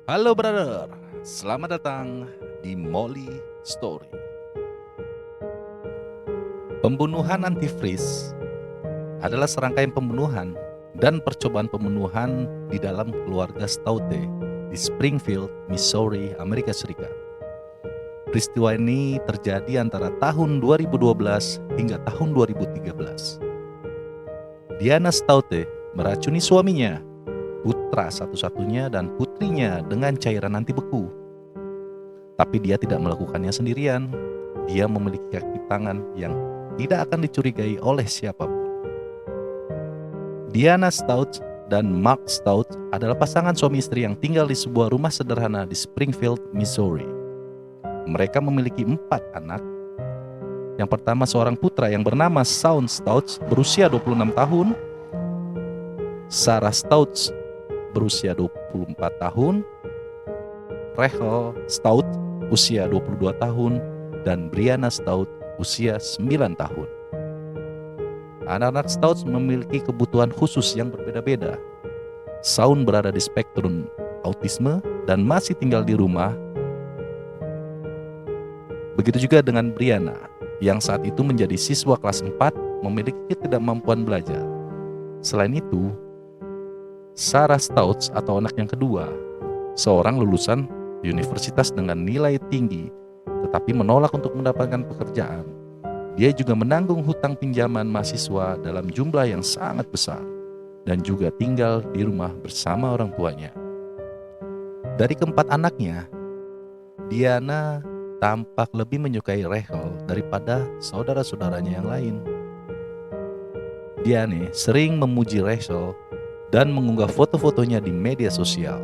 Halo brother, selamat datang di Molly Story. Pembunuhan antifreeze adalah serangkaian pembunuhan dan percobaan pembunuhan di dalam keluarga Stoute di Springfield, Missouri, Amerika Serikat. Peristiwa ini terjadi antara tahun 2012 hingga tahun 2013. Diana Stoute meracuni suaminya, putra satu-satunya dan putrinya dengan cairan anti beku. Tapi dia tidak melakukannya sendirian. Dia memiliki kaki tangan yang tidak akan dicurigai oleh siapapun. Diana Stout dan Mark Stout adalah pasangan suami istri yang tinggal di sebuah rumah sederhana di Springfield, Missouri. Mereka memiliki 4 anak. Yang pertama seorang putra yang bernama Shawn Stout berusia 26 tahun, Sarah Stout berusia 24 tahun, Rachel Stout usia 22 tahun, dan Brianna Stout usia 9 tahun. Anak-anak Stout memiliki kebutuhan khusus yang berbeda-beda. Shawn berada di spektrum autisme dan masih tinggal di rumah. Begitu juga dengan Brianna, yang saat itu menjadi siswa kelas 4 memiliki ketidakmampuan belajar. Selain itu, Sarah Stout atau anak yang kedua, seorang lulusan universitas dengan nilai tinggi tetapi menolak untuk mendapatkan pekerjaan. Dia juga menanggung hutang pinjaman mahasiswa dalam jumlah yang sangat besar dan juga tinggal di rumah bersama orang tuanya. Dari keempat anaknya, Diana tampak lebih menyukai Rachel daripada saudara-saudaranya yang lain. Diana sering memuji Rachel dan mengunggah foto-fotonya di media sosial.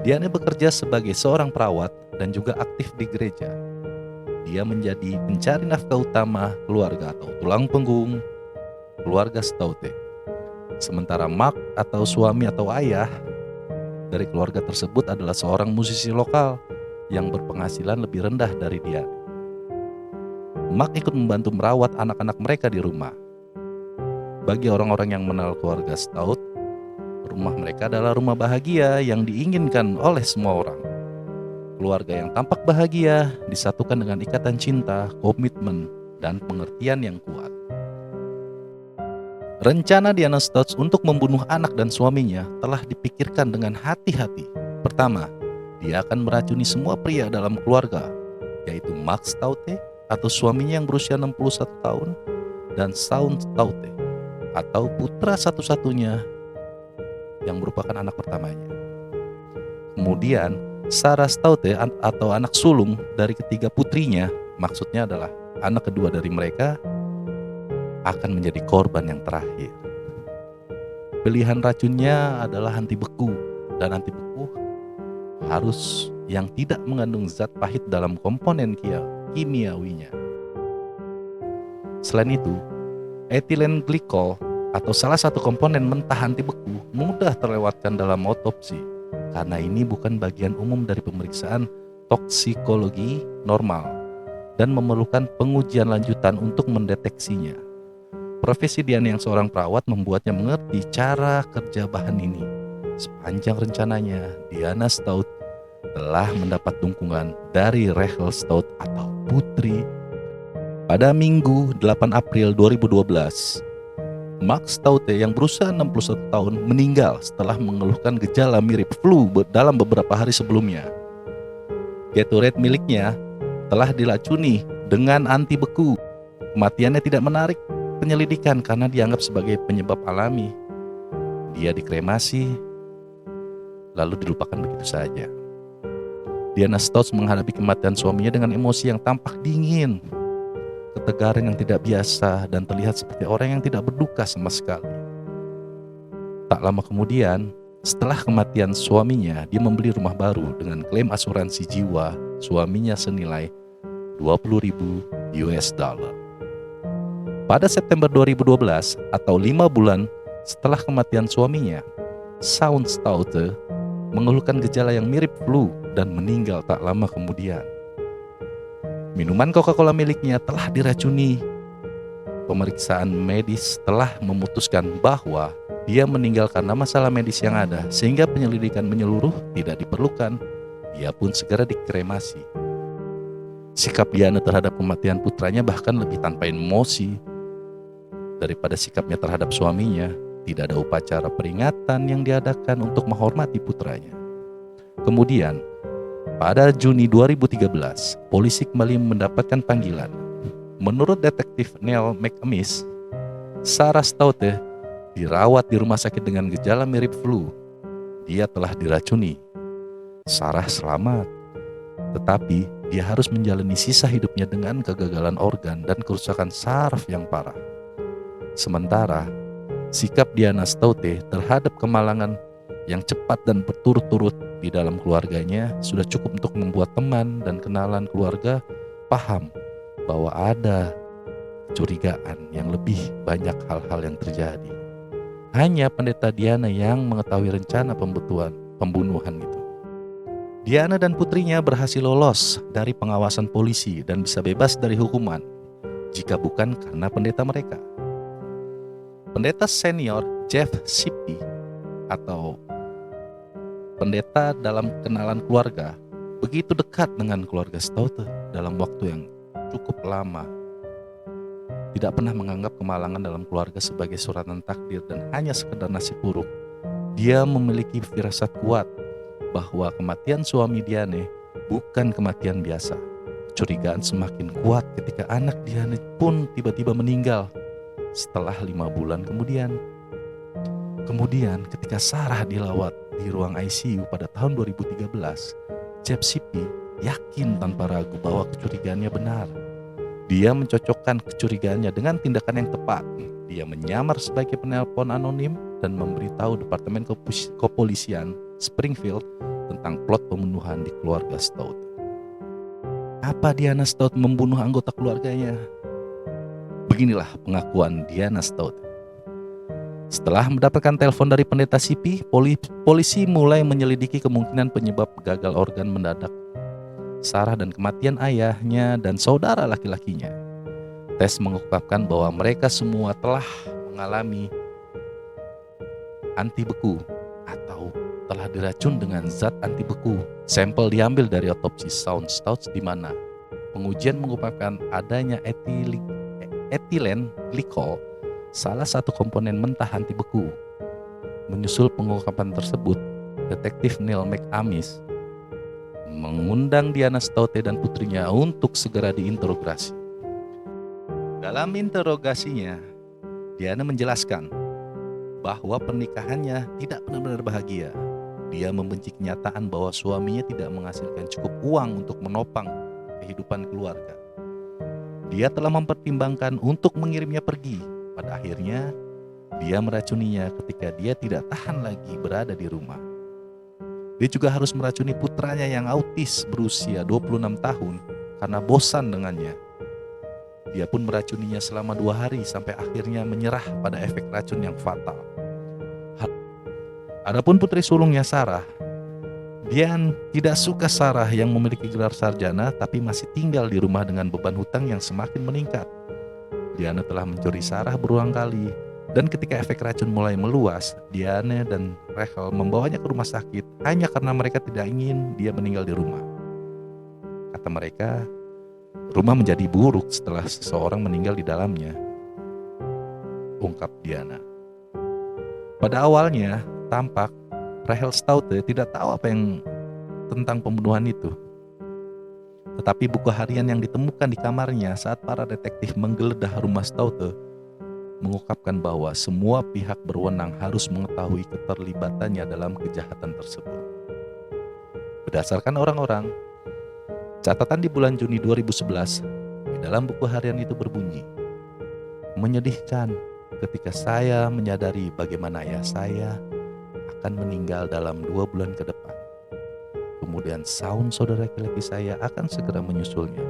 Diana bekerja sebagai seorang perawat dan juga aktif di gereja. Dia menjadi pencari nafkah utama keluarga atau tulang punggung keluarga Stoute. Sementara Mark atau suami atau ayah dari keluarga tersebut adalah seorang musisi lokal yang berpenghasilan lebih rendah dari dia. Mark ikut membantu merawat anak-anak mereka di rumah. Bagi orang-orang yang mengenal keluarga Stout, rumah mereka adalah rumah bahagia yang diinginkan oleh semua orang. Keluarga yang tampak bahagia disatukan dengan ikatan cinta, komitmen, dan pengertian yang kuat. Rencana Diana Stout untuk membunuh anak dan suaminya telah dipikirkan dengan hati-hati. Pertama, dia akan meracuni semua pria dalam keluarga, yaitu Mark Stoute atau suaminya yang berusia 61 tahun, dan Shawn Stoute atau putra satu-satunya yang merupakan anak pertamanya. Kemudian Sarah Stoute atau anak sulung dari ketiga putrinya, maksudnya adalah anak kedua dari mereka, akan menjadi korban yang terakhir. Pilihan racunnya adalah anti beku, dan anti beku harus yang tidak mengandung zat pahit dalam komponen kimiawinya. Selain itu, etilen glikol atau salah satu komponen mentah anti beku mudah terlewatkan dalam otopsi karena ini bukan bagian umum dari pemeriksaan toksikologi normal dan memerlukan pengujian lanjutan untuk mendeteksinya. Profesi Diana yang seorang perawat membuatnya mengerti cara kerja bahan ini. Sepanjang rencananya, Diana Stout telah mendapat dukungan dari Rachel Stout atau putri. Pada Minggu 8 April 2012, Mark Stoute yang berusia 61 tahun meninggal setelah mengeluhkan gejala mirip flu dalam beberapa hari sebelumnya. Gatorade miliknya telah diracuni dengan anti beku. Kematiannya tidak menarik penyelidikan karena dianggap sebagai penyebab alami. Dia dikremasi lalu dilupakan begitu saja. Diana Stout menghadapi kematian suaminya dengan emosi yang tampak dingin, ketegaran yang tidak biasa, dan terlihat seperti orang yang tidak berduka sama sekali. Tak lama kemudian, setelah kematian suaminya, dia membeli rumah baru dengan klaim asuransi jiwa suaminya senilai $20.000. Pada September 2012 atau 5 bulan setelah kematian suaminya, Shawn Stoute mengeluhkan gejala yang mirip flu dan meninggal tak lama kemudian. Minuman Coca-Cola miliknya telah diracuni. Pemeriksaan medis telah memutuskan bahwa Dia meninggal karena masalah medis yang ada, sehingga penyelidikan menyeluruh tidak diperlukan. Dia pun segera dikremasi. Sikap Diana terhadap kematian putranya bahkan lebih tanpa emosi daripada sikapnya terhadap suaminya. Tidak ada upacara peringatan yang diadakan untuk menghormati putranya. Kemudian, pada Juni 2013, polisi kembali mendapatkan panggilan. Menurut detektif Neil McAmis, Sarah Stoute dirawat di rumah sakit dengan gejala mirip flu. Dia telah diracuni. Sarah selamat, tetapi dia harus menjalani sisa hidupnya dengan kegagalan organ dan kerusakan saraf yang parah. Sementara, sikap Diana Stoute terhadap kemalangan yang cepat dan berturut-turut di dalam keluarganya sudah cukup untuk membuat teman dan kenalan keluarga paham bahwa ada kecurigaan yang lebih banyak hal-hal yang terjadi. Hanya pendeta Diana yang mengetahui rencana pembunuhan itu. Diana dan putrinya berhasil lolos dari pengawasan polisi dan bisa bebas dari hukuman jika bukan karena pendeta mereka. Pendeta senior Jeff Shippey atau pendeta dalam kenalan keluarga begitu dekat dengan keluarga Stoute dalam waktu yang cukup lama. Tidak pernah menganggap kemalangan dalam keluarga sebagai suratan takdir dan hanya sekedar nasib buruk. Dia memiliki firasat kuat bahwa kematian suami Diane bukan kematian biasa. Kecurigaan semakin kuat ketika anak Diane pun tiba-tiba meninggal setelah 5 bulan kemudian. Kemudian ketika Sarah dilawat di ruang ICU pada tahun 2013, Jeff Shippey yakin tanpa ragu bahwa kecurigaannya benar. Dia mencocokkan kecurigaannya dengan tindakan yang tepat. Dia menyamar sebagai penelpon anonim dan memberitahu Departemen Kepolisian Springfield tentang plot pembunuhan di keluarga Stoute. Apa Diana Stoute membunuh anggota keluarganya? Beginilah pengakuan Diana Stoute. Setelah mendapatkan telepon dari pendeta Shippey, polisi mulai menyelidiki kemungkinan penyebab gagal organ mendadak Sarah dan kematian ayahnya dan saudara laki-lakinya. Tes mengungkapkan bahwa mereka semua telah mengalami anti beku atau telah diracun dengan zat anti beku. Sampel diambil dari otopsi Shaun Stoute di mana pengujian mengungkapkan adanya etilen glikol, salah satu komponen mentah anti beku. Menyusul pengungkapan tersebut, detektif Neil McAmis mengundang Diana Stoute dan putrinya untuk segera diinterogasi. Dalam interogasinya, Diana menjelaskan bahwa pernikahannya tidak benar-benar bahagia. Dia membenci kenyataan bahwa suaminya tidak menghasilkan cukup uang untuk menopang kehidupan keluarga. Dia telah mempertimbangkan untuk mengirimnya pergi. Pada akhirnya, dia meracuninya ketika dia tidak tahan lagi berada di rumah. Dia juga harus meracuni putranya yang autis berusia 26 tahun karena bosan dengannya. Dia pun meracuninya selama 2 hari sampai akhirnya menyerah pada efek racun yang fatal. Adapun putri sulungnya Sarah, Dian tidak suka Sarah yang memiliki gelar sarjana tapi masih tinggal di rumah dengan beban hutang yang semakin meningkat. Diana telah mencuri Sarah berulang kali. Dan ketika efek racun mulai meluas, Diana dan Rachel membawanya ke rumah sakit hanya karena mereka tidak ingin dia meninggal di rumah. Kata mereka, rumah menjadi buruk setelah seseorang meninggal di dalamnya, ungkap Diana. Pada awalnya, tampak Rachel Stoute tidak tahu apa yang tentang pembunuhan itu. Tetapi buku harian yang ditemukan di kamarnya saat para detektif menggeledah rumah Stoute mengungkapkan bahwa semua pihak berwenang harus mengetahui keterlibatannya dalam kejahatan tersebut. Berdasarkan orang-orang, catatan di bulan Juni 2011 di dalam buku harian itu berbunyi, "Menyedihkan ketika saya menyadari bagaimana ayah saya akan meninggal dalam 2 bulan ke depan. Kemudian Shaun saudara laki-laki saya akan segera menyusulnya.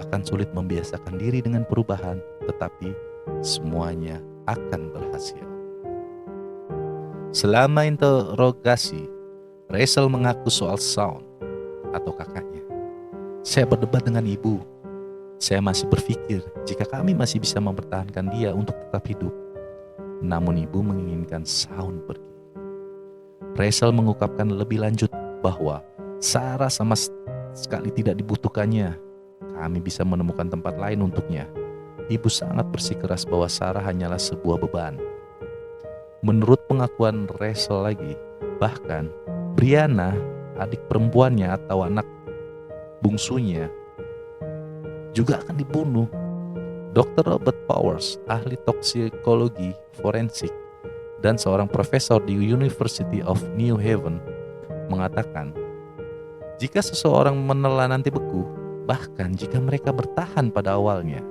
Akan sulit membiasakan diri dengan perubahan, tetapi semuanya akan berhasil." Selama interogasi, Rachel mengaku soal Shaun atau kakaknya. "Saya berdebat dengan ibu. Saya masih berpikir jika kami masih bisa mempertahankan dia untuk tetap hidup. namun ibu menginginkan Shaun pergi. Rachel mengungkapkan lebih lanjut bahwa Sarah sama sekali tidak dibutuhkannya. Kami bisa menemukan tempat lain untuknya. Ibu sangat bersikeras bahwa Sarah hanyalah sebuah beban. Menurut pengakuan Rachel lagi, bahkan Brianna, adik perempuannya atau anak bungsunya, juga akan dibunuh. Dr. Robert Powers, ahli toksikologi forensik dan seorang profesor di University of New Haven, mengatakan, jika seseorang menelan nanti beku, bahkan jika mereka bertahan pada awalnya,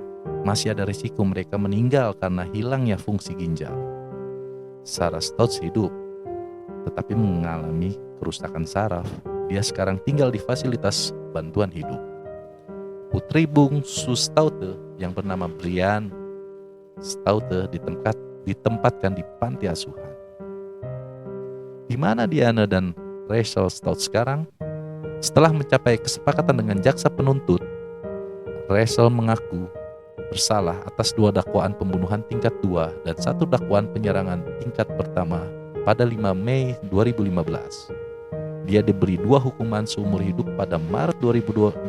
masih ada risiko mereka meninggal karena hilangnya fungsi ginjal. Sarah Stouts hidup, tetapi mengalami kerusakan saraf. Dia sekarang tinggal di fasilitas bantuan hidup. Putri bungsu Stoute yang bernama Brian Stoute ditempatkan di panti asuhan. Di mana Diana dan Rachel Stouts sekarang? Setelah mencapai kesepakatan dengan jaksa penuntut, Rachel mengaku bersalah atas 2 dakwaan pembunuhan tingkat 2 dan 1 dakwaan penyerangan tingkat pertama pada 5 Mei 2015. Dia diberi 2 hukuman seumur hidup pada Maret 2016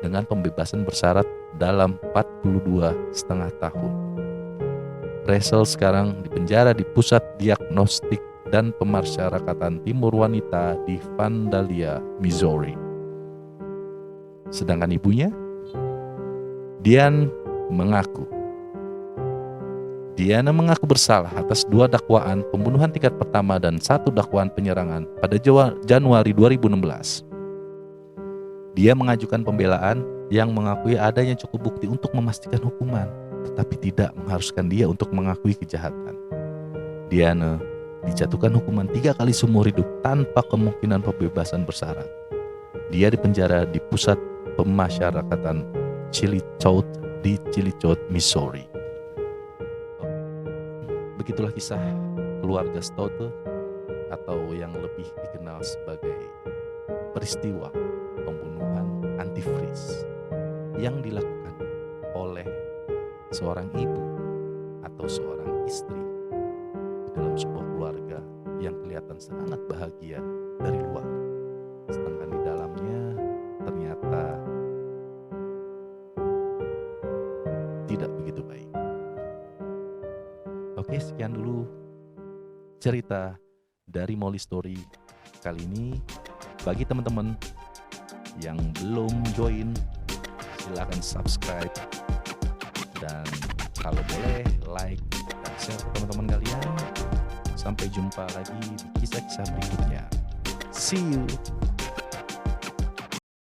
dengan pembebasan bersyarat dalam 42,5 tahun. Rachel sekarang dipenjara di Pusat Diagnostik dan Pemasyarakatan Timur Wanita di Vandalia, Missouri. Sedangkan ibunya, Diana mengaku bersalah atas 2 dakwaan pembunuhan tingkat pertama dan 1 dakwaan penyerangan pada Januari 2016. Dia mengajukan pembelaan yang mengakui adanya cukup bukti untuk memastikan hukuman, tetapi tidak mengharuskan dia untuk mengakui kejahatan. Diana dijatuhkan hukuman 3 kali seumur hidup tanpa kemungkinan pembebasan bersyarat. Dia dipenjara di Pusat Pemasyarakatan Chillicothe di Chillicothe, Missouri. Begitulah kisah keluarga Stoute, atau yang lebih dikenal sebagai peristiwa pembunuhan antifreeze yang dilakukan oleh seorang ibu atau seorang istri di dalam sebuah keluarga yang kelihatan sangat bahagia dari luar, sedangkan di dalamnya ternyata tidak begitu baik. Oke, sekian dulu cerita dari Molly Story kali ini. Bagi teman-teman yang belum join, silakan subscribe, dan kalau boleh like dan share ke teman-teman kalian. Sampai jumpa lagi di kisah-kisah berikutnya. See you.